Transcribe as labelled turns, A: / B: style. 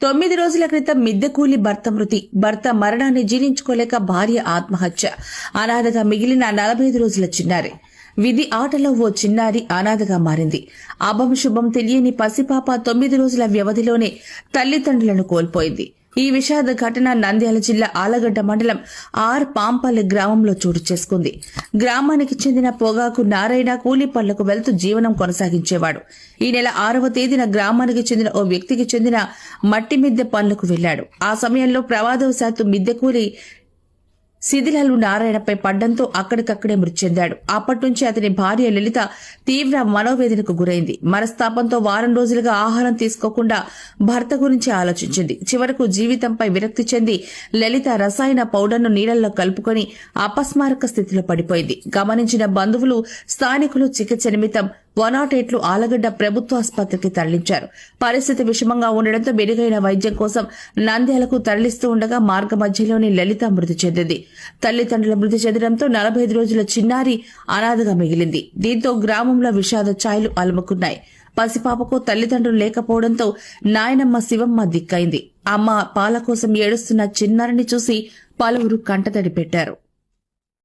A: 9 రోజుల క్రితం మిద్దె కూలి భర్త మృతి. భర్త మరణాన్ని జీర్ణించుకోలేక భార్య ఆత్మహత్య. అనాథగా మిగిలిన 45 రోజుల చిన్నారి. విధి ఆటలో ఓ చిన్నారి అనాథగా మారింది. అభం శుభం తెలియని పసిపాప 9 రోజుల వ్యవధిలోనే తల్లిదండ్రులను కోల్పోయింది. ఈ విషాద ఘటన నంద్యాల జిల్లా ఆలగడ్డ మండలం పాంపల్లి గ్రామంలో చోటు చేసుకుంది. గ్రామానికి చెందిన పొగాకు నారాయణ కూలీ పనులకు వెళ్తూ జీవనం కొనసాగించేవాడు. ఈ నెల 6వ తేదీన గ్రామానికి చెందిన ఓ వ్యక్తికి చెందిన మట్టి మిద్దె పనులకు వెళ్లాడు. ఆ సమయంలో ప్రమాదవశాత్తు మిద్దె కూలీ శిథిలాలు నారాయణపై పడ్డంతో అక్కడికక్కడే మృతి చెందాడు. అప్పటి నుంచి అతని భార్య లలిత తీవ్ర మనోవేదనకు గురైంది. మనస్తాపంతో వారం రోజులుగా ఆహారం తీసుకోకుండా భర్త గురించి ఆలోచించింది. చివరకు జీవితంపై విరక్తి చెంది లలిత రసాయన పౌడర్ను నీళ్లలో కలుపుకొని అపస్మారక స్థితిలో పడిపోయింది. గమనించిన బంధువులు, స్థానికులు చికిత్స నిమిత్తం 108 ఆలగడ్డ ప్రభుత్వ ఆసుపత్రికి తరలించారు. పరిస్థితి విషమంగా ఉండడంతో మెరుగైన వైద్యం కోసం నంద్యాలకు తరలిస్తూ ఉండగా మార్గ మధ్యలోని లలిత మృతి చెందింది. తల్లిదండ్రుల మృతి చెందడంతో 45 రోజుల చిన్నారి అనాథగా మిగిలింది. దీంతో గ్రామంలో విషాద ఛాయలు అలుముకున్నాయి. పసిపాపకు తల్లిదండ్రులు లేకపోవడంతో నాయనమ్మ శివమ్మ దిక్కైంది. అమ్మ పాల కోసం ఏడుస్తున్న చిన్నారిని చూసి పలువురు కంటతడి పెట్టారు.